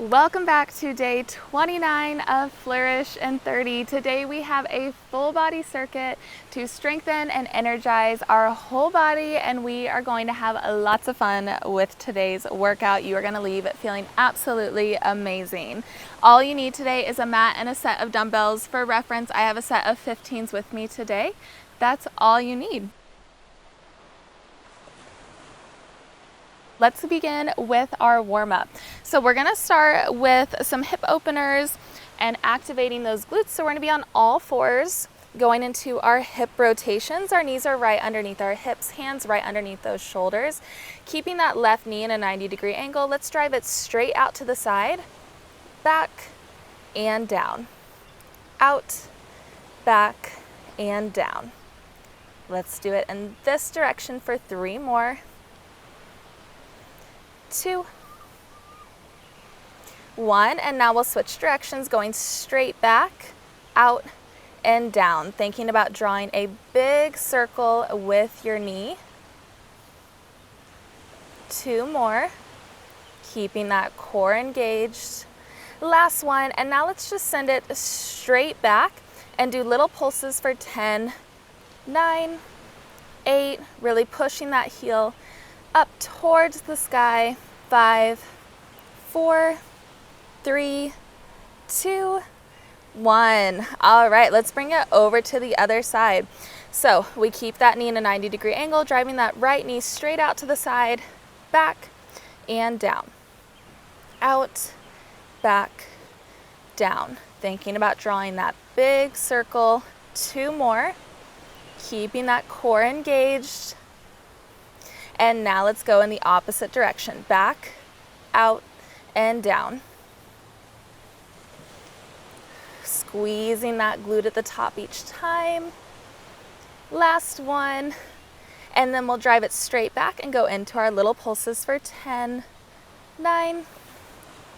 Welcome back to day 29 of Flourish and 30. Today we have a full body circuit to strengthen and energize our whole body, and we are going to have lots of fun with today's workout. You are going to leave feeling absolutely amazing. All you need today is a mat and a set of dumbbells. For reference, I have a set of 15s with me today. That's all you need. Let's begin with our warm-up. So we're gonna start with some hip openers and activating those glutes. So we're gonna be on all fours, going into our hip rotations. Our knees are right underneath our hips, hands right underneath those shoulders. Keeping that left knee in a 90-degree angle. Let's drive it straight out to the side, back and down. Out, back and down. Let's do it in this direction for 3 more. 2, 1, and now we'll switch directions, going straight back, out, and down. Thinking about drawing a big circle with your knee. 2 more, keeping that core engaged. Last one, and now let's just send it straight back and do little pulses for 10, 9, 8, really pushing that heel up towards the sky. 5, 4, 3, 2, 1. All right, let's bring it over to the other side. So we keep that knee in a 90-degree angle, driving that right knee straight out to the side, back and down. Out, back, down. Thinking about drawing that big circle. 2 more, keeping that core engaged. And now let's go in the opposite direction. Back, out, and down. Squeezing that glute at the top each time. Last one. And then we'll drive it straight back and go into our little pulses for 10, 9,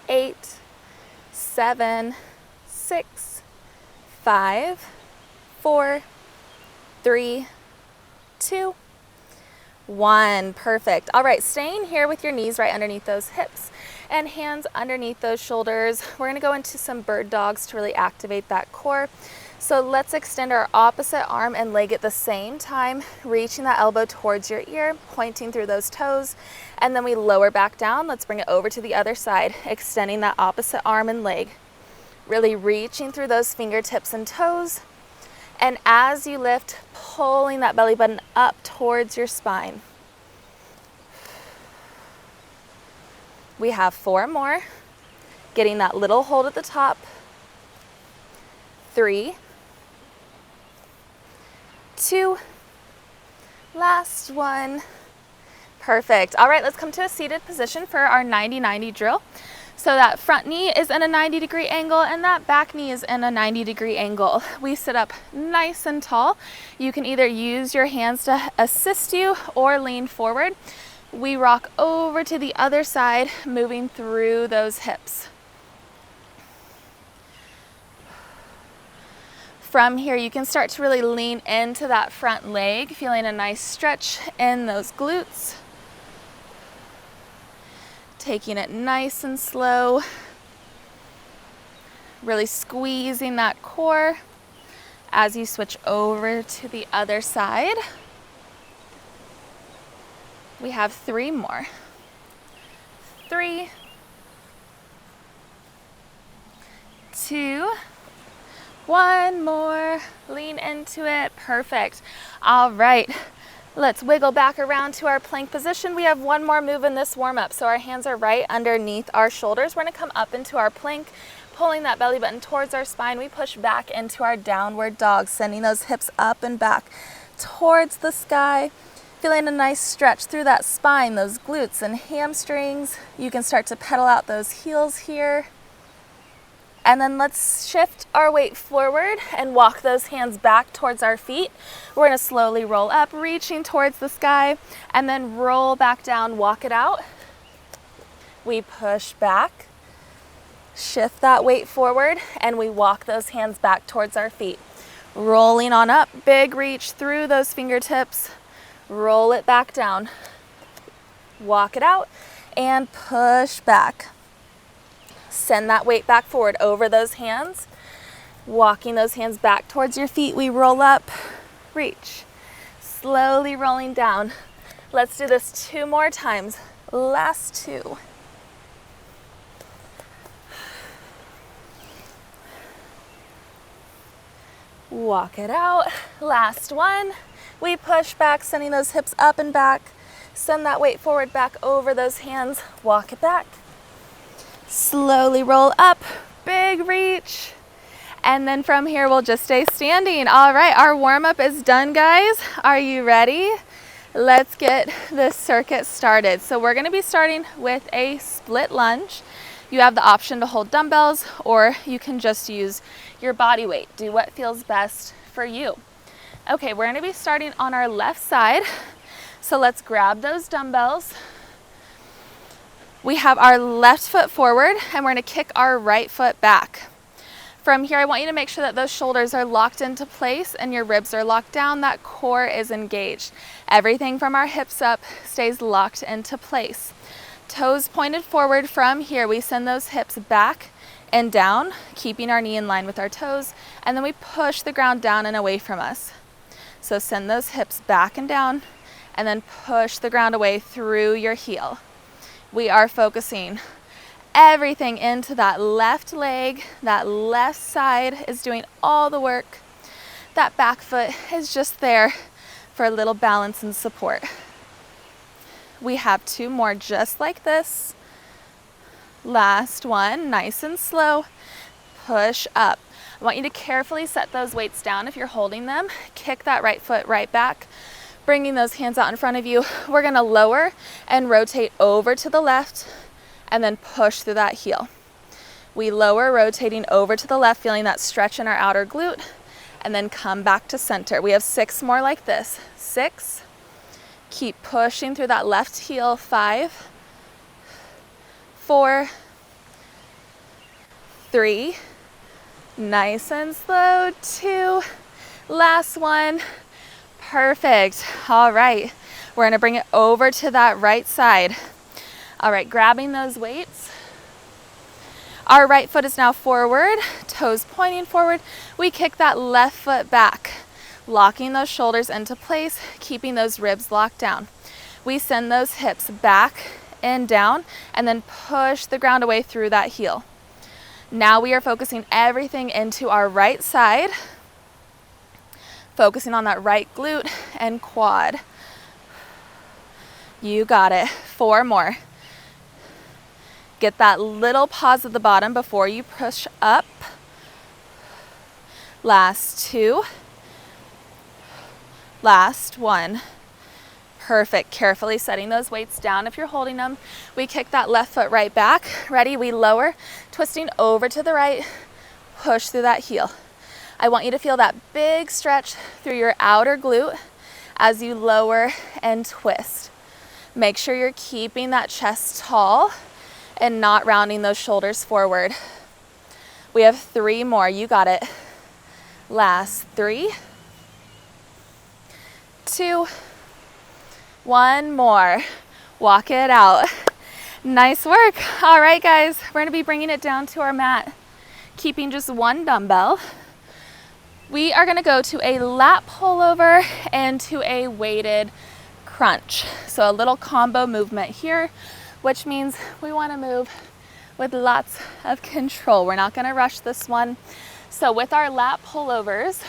8, 7, 6, 5, 4, 3, 2, 1. Perfect. All right, staying here with your knees right underneath those hips and hands underneath those shoulders. We're going to go into some bird dogs to really activate that core. So let's extend our opposite arm and leg at the same time, reaching that elbow towards your ear, pointing through those toes, and then we lower back down. Let's bring it over to the other side, extending that opposite arm and leg, really reaching through those fingertips and toes. And as you lift, pulling that belly button up towards your spine. We have 4 more. Getting that little hold at the top. 3, 2, last one. Perfect. All right, let's come to a seated position for our 90-90 drill. So that front knee is in a 90-degree angle and that back knee is in a 90-degree angle. We sit up nice and tall. You can either use your hands to assist you or lean forward. We rock over to the other side, moving through those hips. From here, you can start to really lean into that front leg, feeling a nice stretch in those glutes. Taking it nice and slow, really squeezing that core as you switch over to the other side. We have 3 more. 3, 2, 1 more. Lean into it. Perfect. All right. Let's wiggle back around to our plank position. We have 1 more move in this warm-up. So our hands are right underneath our shoulders. We're going to come up into our plank, pulling that belly button towards our spine. We push back into our downward dog, sending those hips up and back towards the sky. Feeling a nice stretch through that spine, those glutes and hamstrings. You can start to pedal out those heels here. And then let's shift our weight forward and walk those hands back towards our feet. We're going to slowly roll up, reaching towards the sky, and then roll back down, walk it out. We push back, shift that weight forward, and we walk those hands back towards our feet. Rolling on up, big reach through those fingertips, roll it back down. Walk it out and push back. Send that weight back forward over those hands. Walking those hands back towards your feet, we roll up, reach. Slowly rolling down. Let's do this 2 more times. Last 2. Walk it out. Last 1. We push back, sending those hips up and back. Send that weight forward back over those hands. Walk it back. Slowly roll up. Big reach. And then from here, we'll just stay standing. All right, our warm-up is done, guys. Are you ready? Let's get this circuit started. So we're gonna be starting with a split lunge. You have the option to hold dumbbells, or you can just use your body weight. Do what feels best for you. Okay, we're gonna be starting on our left side. So let's grab those dumbbells. We have our left foot forward, and we're gonna kick our right foot back. From here, I want you to make sure that those shoulders are locked into place and your ribs are locked down, that core is engaged. Everything from our hips up stays locked into place. Toes pointed forward. From here, we send those hips back and down, keeping our knee in line with our toes, and then we push the ground down and away from us. So send those hips back and down, and then push the ground away through your heel. We are focusing everything into that left leg. That left side is doing all the work. That back foot is just there for a little balance and support. We have 2 more just like this. Last one, nice and slow. Push up. I want you to carefully set those weights down if you're holding them. Kick that right foot right back, bringing those hands out in front of you. We're gonna lower and rotate over to the left, and then push through that heel. We lower, rotating over to the left, feeling that stretch in our outer glute, and then come back to center. We have 6 more like this. 6. Keep pushing through that left heel. 5, 4, 3, nice and slow. 2, last one. Perfect. All right, we're gonna bring it over to that right side. All right, grabbing those weights. Our right foot is now forward, toes pointing forward. We kick that left foot back, locking those shoulders into place, keeping those ribs locked down. We send those hips back and down, and then push the ground away through that heel. Now we are focusing everything into our right side, focusing on that right glute and quad. You got it. 4 more. Get that little pause at the bottom before you push up. Last 2. Last 1. Perfect. Carefully setting those weights down if you're holding them. We kick that left foot right back. Ready? We lower, twisting over to the right, push through that heel. I want you to feel that big stretch through your outer glute as you lower and twist. Make sure you're keeping that chest tall and not rounding those shoulders forward. We have 3 more. You got it. Last 3, 2, 1 more. Walk it out. Nice work. All right, guys, we're gonna be bringing it down to our mat, keeping just 1 dumbbell. We are gonna go to a lat pullover and to a weighted crunch. So a little combo movement here, which means we wanna move with lots of control. We're not gonna rush this one. So with our lat pullovers,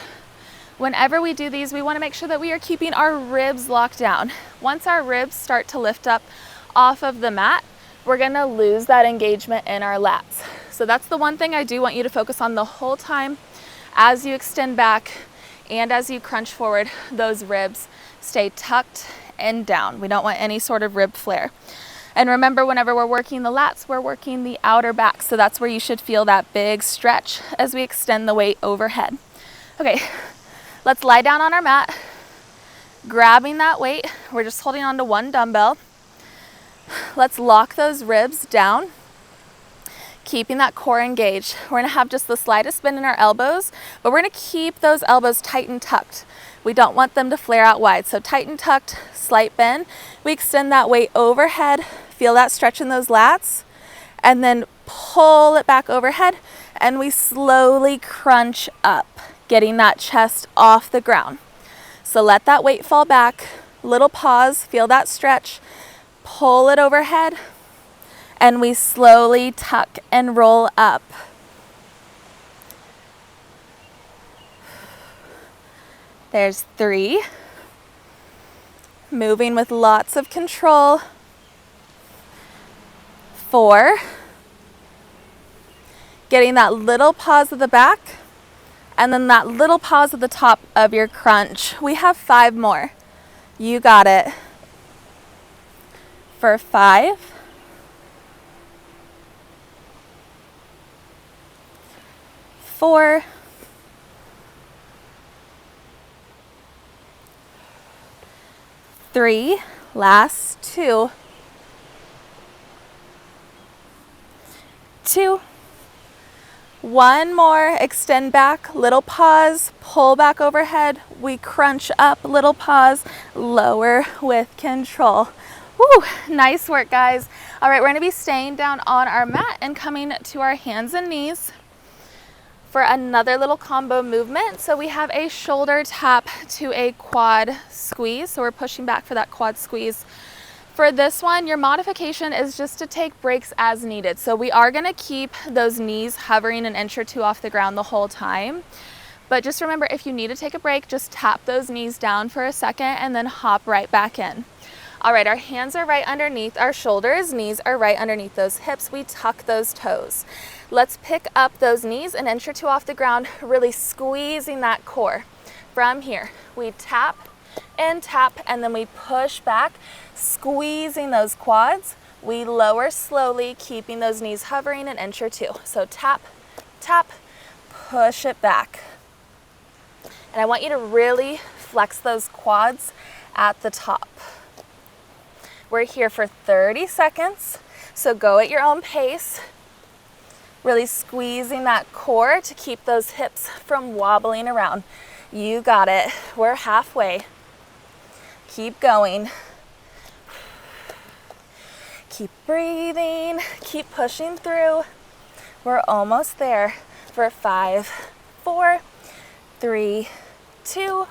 whenever we do these, we wanna make sure that we are keeping our ribs locked down. Once our ribs start to lift up off of the mat, we're gonna lose that engagement in our lats. So that's the one thing I do want you to focus on the whole time. As you extend back and as you crunch forward, those ribs stay tucked and down. We don't want any sort of rib flare. And remember, whenever we're working the lats, we're working the outer back. So that's where you should feel that big stretch as we extend the weight overhead. Okay, let's lie down on our mat, grabbing that weight. We're just holding on to 1 dumbbell. Let's lock those ribs down, keeping that core engaged. We're gonna have just the slightest bend in our elbows, but we're gonna keep those elbows tight and tucked. We don't want them to flare out wide. So tight and tucked, slight bend. We extend that weight overhead, feel that stretch in those lats, and then pull it back overhead, and we slowly crunch up, getting that chest off the ground. So let that weight fall back, little pause, feel that stretch, pull it overhead, and we slowly tuck and roll up. There's 3. Moving with lots of control. 4. Getting that little pause at the back, and then that little pause at the top of your crunch. We have 5 more. You got it. For 5. 4. 3. Last 2. 2. 1 more, extend back, little pause, pull back overhead, we crunch up, little pause, lower with control. Woo, nice work, guys. All right, we're gonna be staying down on our mat and coming to our hands and knees for another little combo movement. So we have a shoulder tap to a quad squeeze. So we're pushing back for that quad squeeze. For this one, your modification is just to take breaks as needed. So we are gonna keep those knees hovering an inch or 2 off the ground the whole time. But just remember, if you need to take a break, just tap those knees down for a second and then hop right back in. All right, our hands are right underneath our shoulders, knees are right underneath those hips. We tuck those toes. Let's pick up those knees an inch or 2 off the ground, really squeezing that core. From here, we tap, and then we push back, squeezing those quads. We lower slowly, keeping those knees hovering an inch or 2. So tap, tap, push it back. And I want you to really flex those quads at the top. We're here for 30 seconds, so go at your own pace. Really squeezing that core to keep those hips from wobbling around. You got it. We're halfway. Keep going. Keep breathing. Keep pushing through. We're almost there for 5, 4, 3, 2,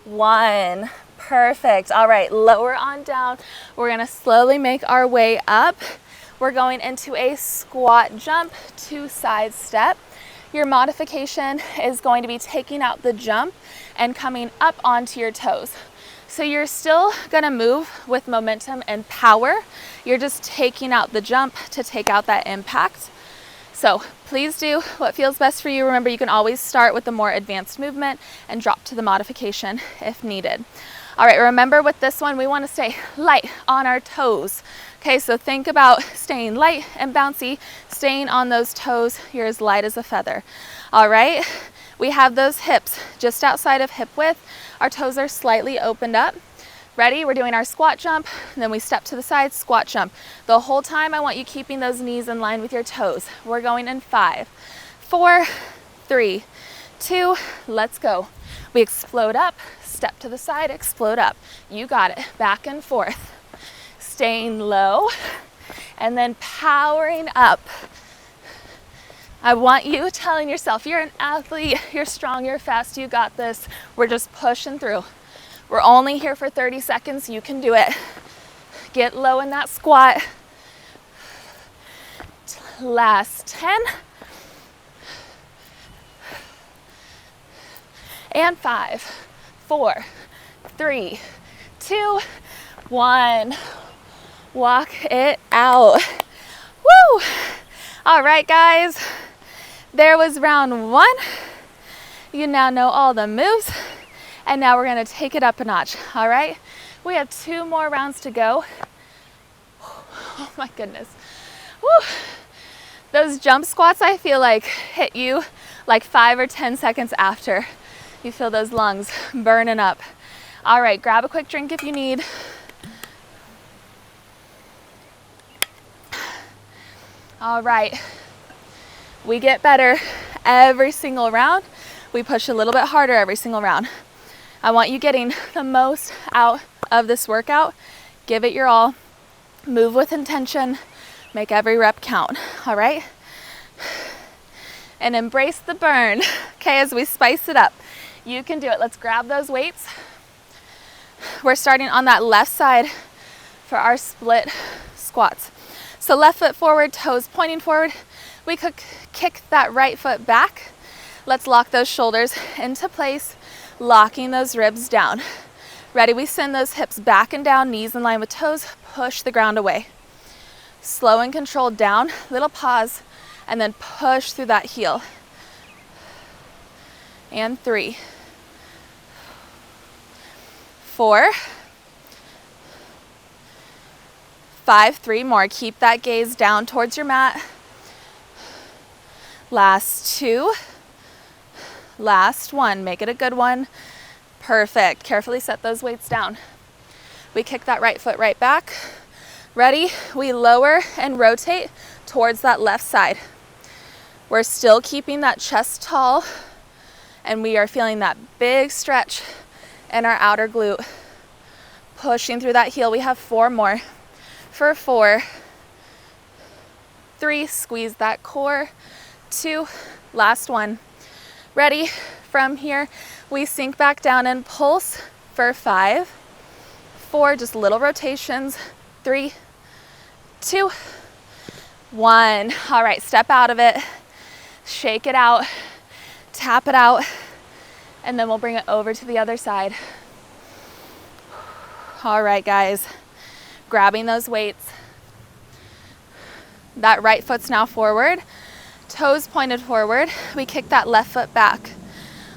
1. Perfect. All right, lower on down. We're gonna slowly make our way up. We're going into a squat jump to side step. Your modification is going to be taking out the jump and coming up onto your toes. So you're still gonna move with momentum and power. You're just taking out the jump to take out that impact. So please do what feels best for you. Remember, you can always start with the more advanced movement and drop to the modification if needed. All right, remember with this one, we wanna stay light on our toes. Okay, so think about staying light and bouncy, staying on those toes. You're as light as a feather. All right, we have those hips just outside of hip width. Our toes are slightly opened up. Ready? We're doing our squat jump, and then we step to the side, squat jump. The whole time, I want you keeping those knees in line with your toes. We're going in 5, 4, 3, 2, let's go. We explode up, step to the side, explode up. You got it, back and forth. Staying low, and then powering up. I want you telling yourself, you're an athlete, you're strong, you're fast, you got this. We're just pushing through. We're only here for 30 seconds, you can do it. Get low in that squat. Last 10. And 5, 4, 3, 2, 1. Walk it out. Woo! All right, guys, there was round 1. You now know all the moves, and now we're gonna take it up a notch. All right, we have 2 more rounds to go. Oh my goodness. Woo! Those jump squats, I feel like, hit you like 5 or 10 seconds after. You feel those lungs burning up. All right, grab a quick drink if you need. All right, we get better every single round. We push a little bit harder every single round. I want you getting the most out of this workout. Give it your all. Move with intention. Make every rep count, all right? And embrace the burn, okay, as we spice it up. You can do it. Let's grab those weights. We're starting on that left side for our split squats. So left foot forward, toes pointing forward. We could kick that right foot back. Let's lock those shoulders into place, locking those ribs down. Ready? We send those hips back and down, knees in line with toes, push the ground away. Slow and controlled down, little pause, and then push through that heel. And 3, 4, 5, 3 more. Keep that gaze down towards your mat. Last 2, last 1. Make it a good one. Perfect. Carefully set those weights down. We kick that right foot right back. Ready? We lower and rotate towards that left side. We're still keeping that chest tall, and we are feeling that big stretch in our outer glute. Pushing through that heel. We have 4 more. For 4, 3, squeeze that core. 2, last 1. Ready? From here, we sink back down and pulse for 5, 4, just little rotations. 3, 2, 1. All right, step out of it. Shake it out, tap it out, and then we'll bring it over to the other side. All right, guys, grabbing those weights. That right foot's now forward, toes pointed forward. We kick that left foot back,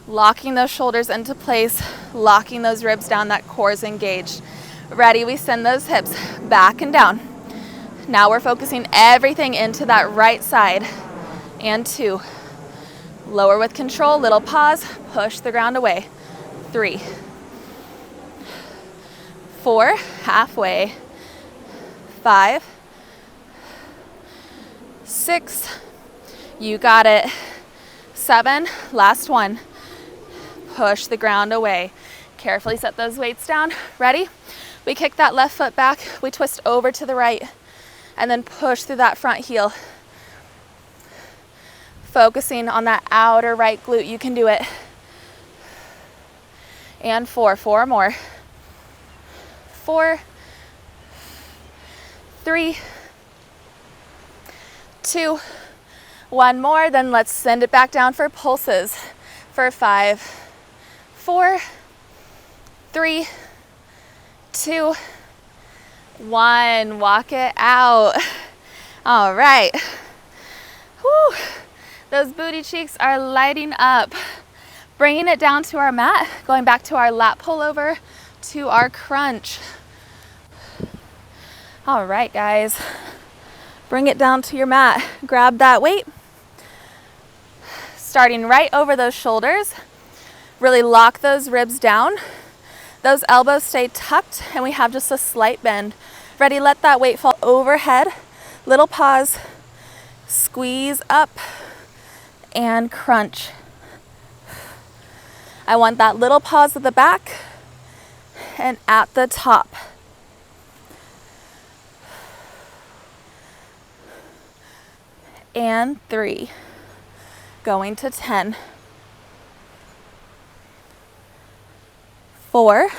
locking those shoulders into place, locking those ribs down, that core's engaged. Ready? We send those hips back and down. Now we're focusing everything into that right side. And 2, lower with control, little pause, push the ground away. 3, 4, halfway. 5, 6, you got it. 7, last 1. Push the ground away. Carefully set those weights down. Ready? We kick that left foot back, we twist over to the right, and then push through that front heel. Focusing on that outer right glute. You can do it. And 4 more. 4, 3, 2, 1 more. Then let's send it back down for pulses. For 5, 4, 3, 2, 1. Walk it out. All right. Whew. Those booty cheeks are lighting up. Bringing it down to our mat, going back to our lat pullover, to our crunch. All right, guys. Bring it down to your mat. Grab that weight. Starting right over those shoulders. Really lock those ribs down. Those elbows stay tucked, and we have just a slight bend. Ready? Let that weight fall overhead. Little pause. Squeeze up. And crunch. I want that little pause at the back and at the top. And 3, going to 10. 4,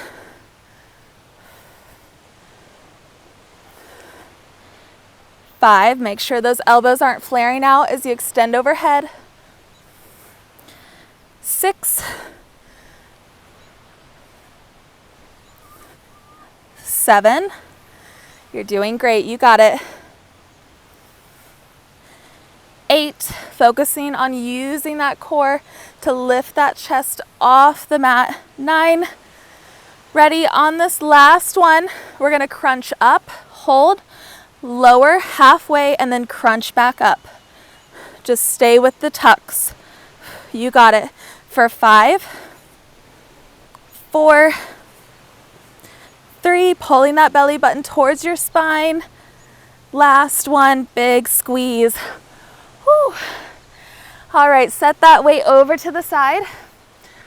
5, make sure those elbows aren't flaring out as you extend overhead. 6, 7, you're doing great, you got it. 8, focusing on using that core to lift that chest off the mat. 9, ready? On this last one, we're gonna crunch up, hold, lower halfway, and then crunch back up. Just stay with the tucks. You got it. For 5, 4, 3, pulling that belly button towards your spine. Last one, big squeeze. Whew. All right, set that weight over to the side.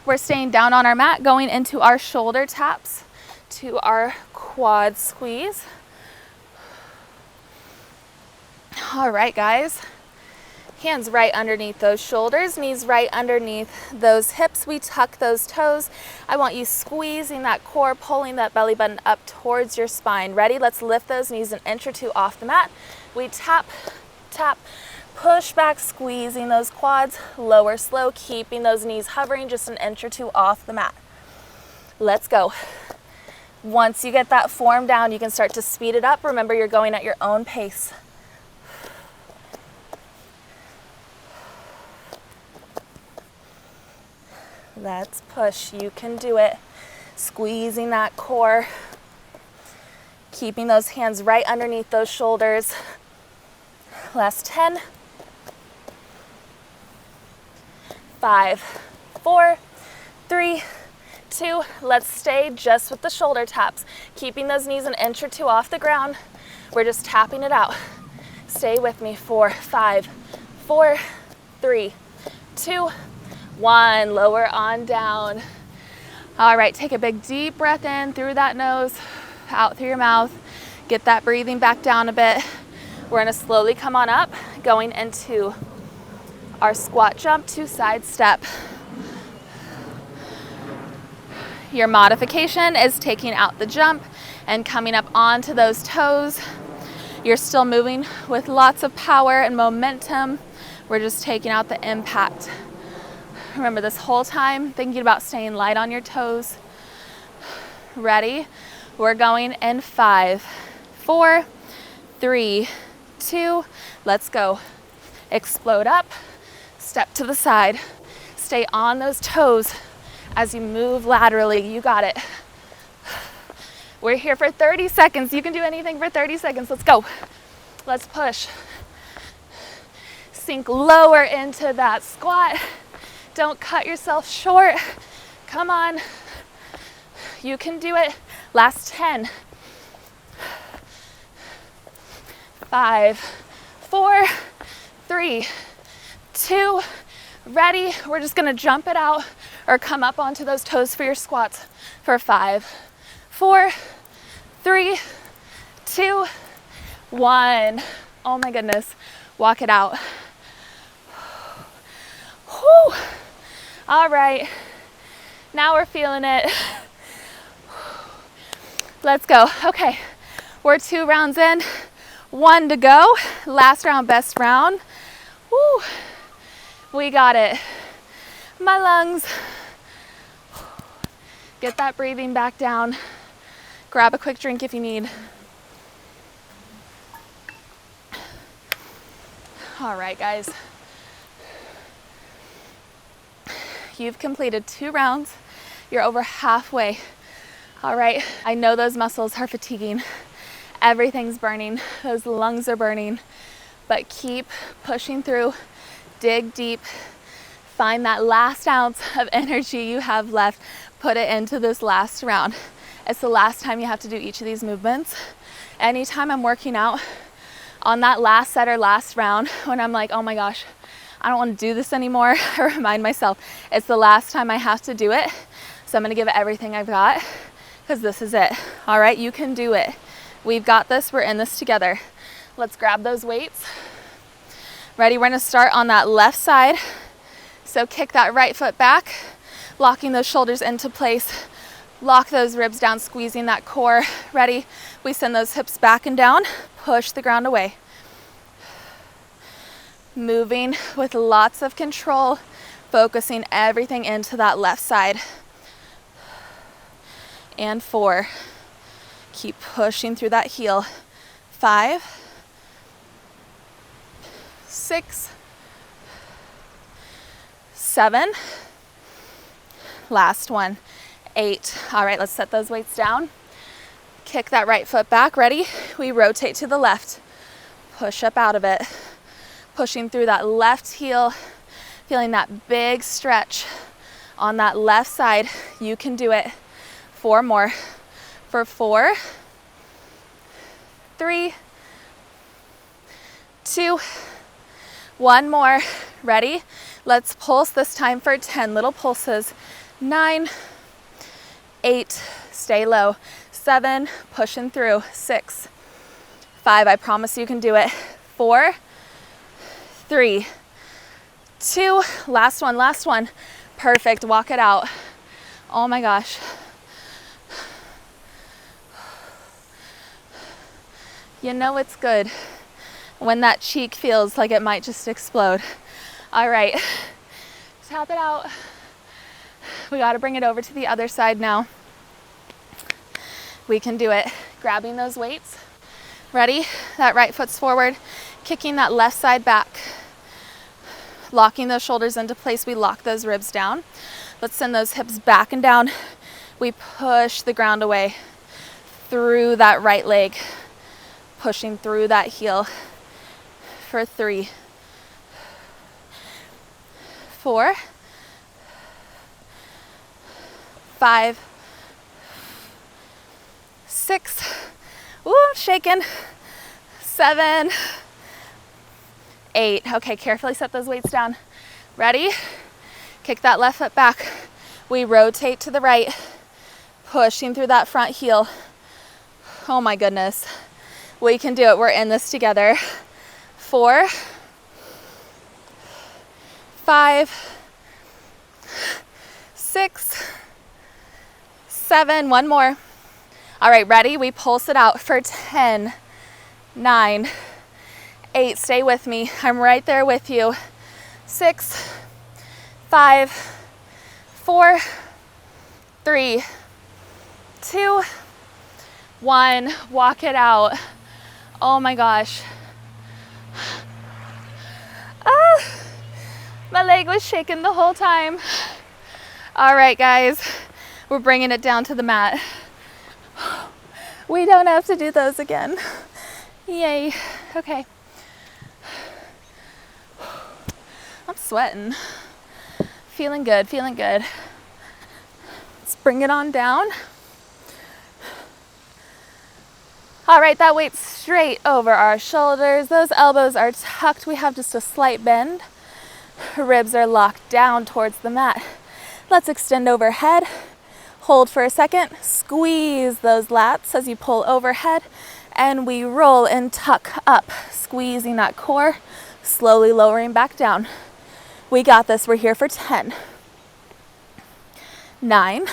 We're staying down on our mat, going into our shoulder taps to our quad squeeze. All right, guys. Hands right underneath those shoulders, knees right underneath those hips. We tuck those toes. I want you squeezing that core, pulling that belly button up towards your spine. Ready? Let's lift those knees an inch or two off the mat. We tap, tap, push back, squeezing those quads. Lower slow, keeping those knees hovering just an inch or two off the mat. Let's go. Once you get that form down, you can start to speed it up. Remember, you're going at your own pace. Let's push. You can do it. Squeezing that core. Keeping those hands right underneath those shoulders. Last 10. 5, 4, 3, 2. Let's stay just with the shoulder taps. Keeping those knees an inch or two off the ground. We're just tapping it out. Stay with me for 5, 4, 3, 2, 1. Lower on down. All right, take a big deep breath in through that nose, out through your mouth. Get that breathing back down a bit. We're gonna slowly come on up, going into our squat jump to side step. Your modification is taking out the jump and coming up onto those toes. You're still moving with lots of power and momentum. We're just taking out the impact. Remember, this whole time thinking about staying light on your toes. Ready? We're going in 5, 4, 3, 2. Let's go. Explode up, step to the side. Stay on those toes as you move laterally. You got it. We're here for 30 seconds. You can do anything for 30 seconds. Let's go. Let's push. Sink lower into that squat. Don't cut yourself short. Come on. You can do it. Last 10. 5, 4, 3, 2. Ready? We're just gonna jump it out or come up onto those toes for your squats for 5, 4, 3, 2, 1. Oh my goodness. Walk it out. Whew. All right, now we're feeling it. Let's go. Okay, we're 2 rounds in, 1 to go. Last round, best round. Woo. We got it. My lungs. Get that breathing back down. Grab a quick drink if you need. All right, guys. You've completed 2 rounds. You're over halfway. All right, I know those muscles are fatiguing. Everything's burning. Those lungs are burning. But keep pushing through. Dig deep. Find that last ounce of energy you have left. Put it into this last round. It's the last time you have to do each of these movements. Anytime I'm working out on that last set or last round, when I'm like, oh my gosh, I don't want to do this anymore, I remind myself it's the last time I have to do it. So I'm going to give it everything I've got because this is it. All right, you can do it. We've got this. We're in this together. Let's grab those weights. Ready? We're going to start on that left side. So kick that right foot back, locking those shoulders into place. Lock those ribs down, squeezing that core. Ready? We send those hips back and down. Push the ground away. Moving with lots of control, focusing everything into that left side. And 4. Keep pushing through that heel. 5, 6, 7. Last one. 8. All right, let's set those weights down. Kick that right foot back. Ready? We rotate to the left. Push up out of it. Pushing through that left heel, feeling that big stretch on that left side. You can do it. 4 more. For 4, 3, 2, 1 more. Ready? Let's pulse this time for 10 little pulses. 9, 8, stay low. 7, pushing through. 6, 5, I promise you can do it. 4, 3, 2, last one. Perfect, walk it out. Oh my gosh. You know it's good when that cheek feels like it might just explode. All right, tap it out. We got to bring it over to the other side now. We can do it. Grabbing those weights. Ready? That right foot's forward, kicking that left side back. Locking those shoulders into place, we lock those ribs down. Let's send those hips back and down. We push the ground away through that right leg. Pushing through that heel for 3, 4, 5, 6, ooh, I'm shaking, 7, 8. Okay, carefully set those weights down. Ready? Kick that left foot back. We rotate to the right, pushing through that front heel. Oh my goodness. We can do it. We're in this together. 4, 5, 6, 7. One more. All right, ready? We pulse it out for 10, 9, 8. Stay with me. I'm right there with you. 6, 5, 4, 3, 2, 1. Walk it out. Oh my gosh. Ah, my leg was shaking the whole time. All right, guys, we're bringing it down to the mat. We don't have to do those again. Yay. Okay. I'm sweating. Feeling good, feeling good. Let's bring it on down. All right, that weight's straight over our shoulders. Those elbows are tucked. We have just a slight bend. Ribs are locked down towards the mat. Let's extend overhead. Hold for a second. Squeeze those lats as you pull overhead. And we roll and tuck up, squeezing that core, slowly lowering back down. We got this. We're here for 10, 9,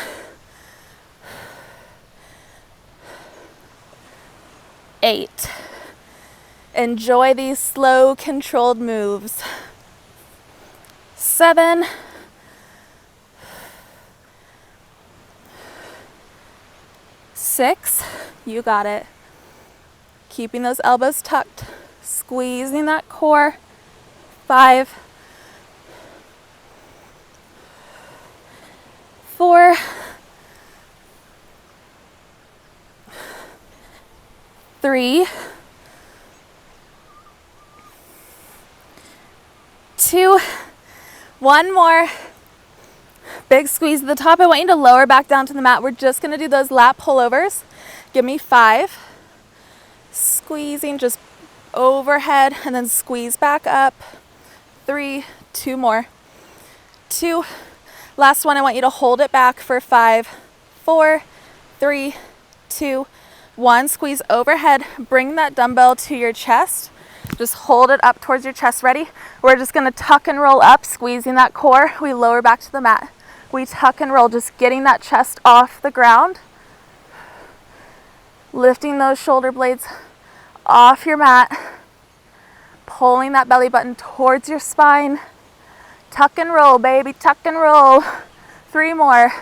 8. Enjoy these slow, controlled moves. 7, 6. You got it. Keeping those elbows tucked, squeezing that core. 5, 4, 3, 2, 1 more. Big squeeze at the top. I want you to lower back down to the mat. We're just going to do those lat pullovers. Give me 5. Squeezing just overhead and then squeeze back up. 3, 2 more. 2. Last one, I want you to hold it back for 5, 4, 3, 2, 1. Squeeze overhead. Bring that dumbbell to your chest. Just hold it up towards your chest. Ready? We're just going to tuck and roll up, squeezing that core. We lower back to the mat. We tuck and roll, just getting that chest off the ground. Lifting those shoulder blades off your mat. Pulling that belly button towards your spine. Tuck and roll, baby, tuck and roll. 3 more.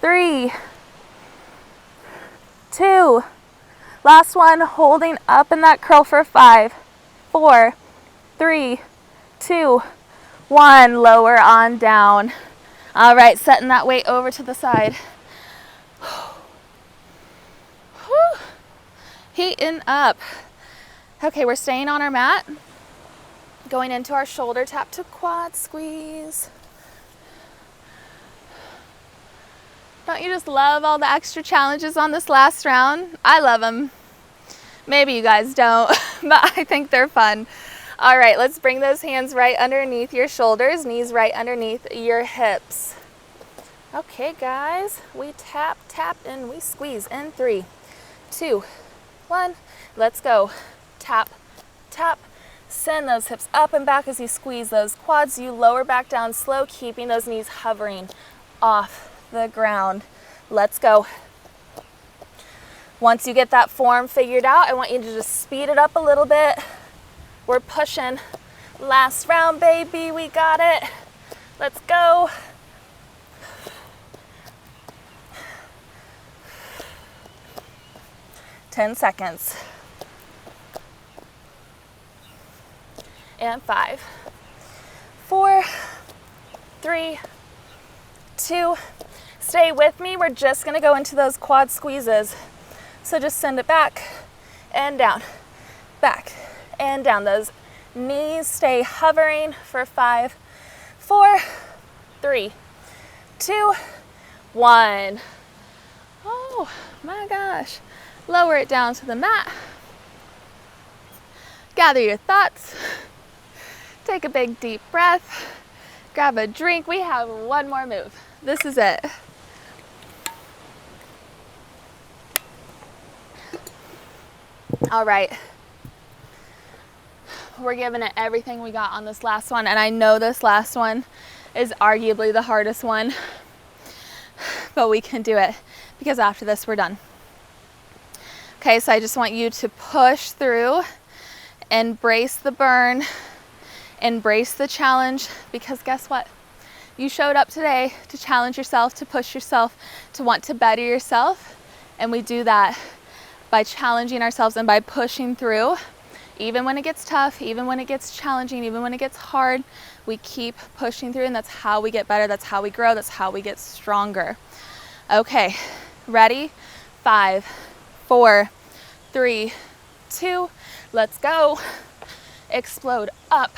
3, 2. Last one, holding up in that curl for 5, 4, 3, 2, 1. Lower on down. All right, setting that weight over to the side. Heating up. Okay, we're staying on our mat. Going into our shoulder tap to quad squeeze. Don't you just love all the extra challenges on this last round? I love them. Maybe you guys don't, but I think they're fun. All right, let's bring those hands right underneath your shoulders, knees right underneath your hips. Okay, guys, we tap, tap, and we squeeze in 3, 2, 1. Let's go. Tap, tap, Send those hips up and back as you squeeze those quads. You lower back down slow, keeping those knees hovering off the ground. Let's go. Once you get that form figured out, I want you to just speed it up a little bit. We're pushing. Last round, baby, we got it. Let's go. Ten seconds. And 5, 4, 3, 2, stay with me. We're just gonna go into those quad squeezes. So just send it back and down, back and down. Those knees stay hovering for 5, 4, 3, 2, 1. Oh my gosh. Lower it down to the mat. Gather your thoughts. Take a big deep breath. Grab a drink. We have one more move. This is it. All right. We're giving it everything we got on this last one, and I know this last one is arguably the hardest one, but we can do it because after this we're done. Okay, so I just want you to push through, embrace the burn, embrace the challenge, because guess what? You showed up today to challenge yourself, to push yourself, to want to better yourself, and we do that by challenging ourselves and by pushing through. Even when it gets tough, even when it gets challenging, even when it gets hard, we keep pushing through, and that's how we get better, that's how we grow, that's how we get stronger. Okay, ready? 5, 4, 3, 2, let's go. Explode up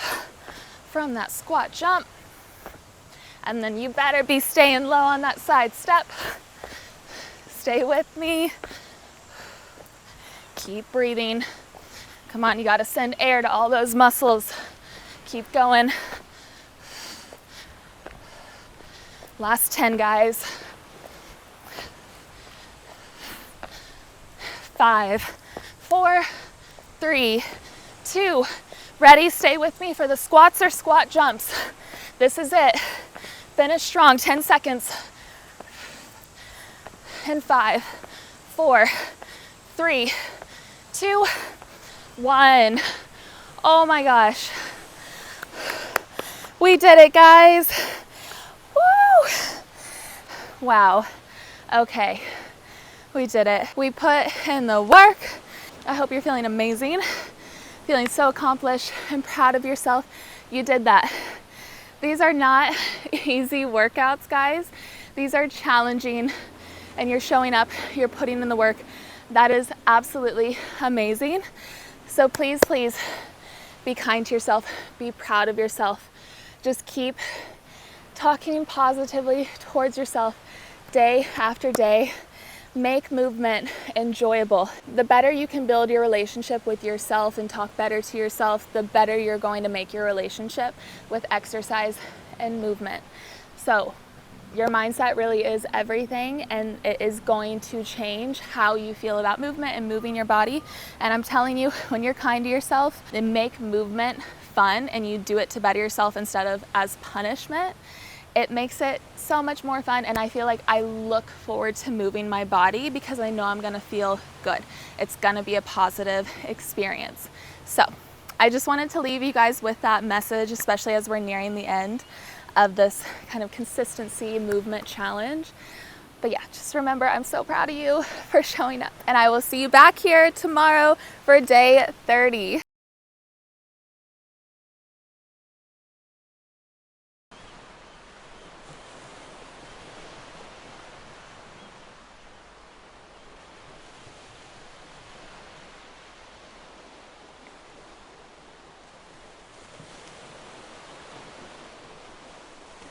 from that squat jump. And then you better be staying low on that side step. Stay with me. Keep breathing. Come on, you gotta send air to all those muscles. Keep going. Last 10, guys. 5, 4, 3, 2, ready? Stay with me for the squats or squat jumps. This is it. Finish strong, 10 seconds. And 5, 4, 3, 2, 1. Oh my gosh. We did it, guys. Woo! Wow. Okay. We did it. We put in the work. I hope you're feeling amazing, feeling so accomplished and proud of yourself. You did that. These are not easy workouts, guys. These are challenging, and you're showing up, you're putting in the work. That is absolutely amazing. So please, please be kind to yourself, be proud of yourself. Just keep talking positively towards yourself day after day. Make movement enjoyable. The better you can build your relationship with yourself and talk better to yourself, the better you're going to make your relationship with exercise and movement. So your mindset really is everything, and it is going to change how you feel about movement and moving your body. And I'm telling you, when you're kind to yourself and make movement fun and you do it to better yourself instead of as punishment, it makes it so much more fun, and I feel like I look forward to moving my body because I know I'm gonna feel good. It's gonna be a positive experience. So I just wanted to leave you guys with that message, especially as we're nearing the end of this kind of consistency movement challenge. But yeah, just remember, I'm so proud of you for showing up, and I will see you back here tomorrow for day 30.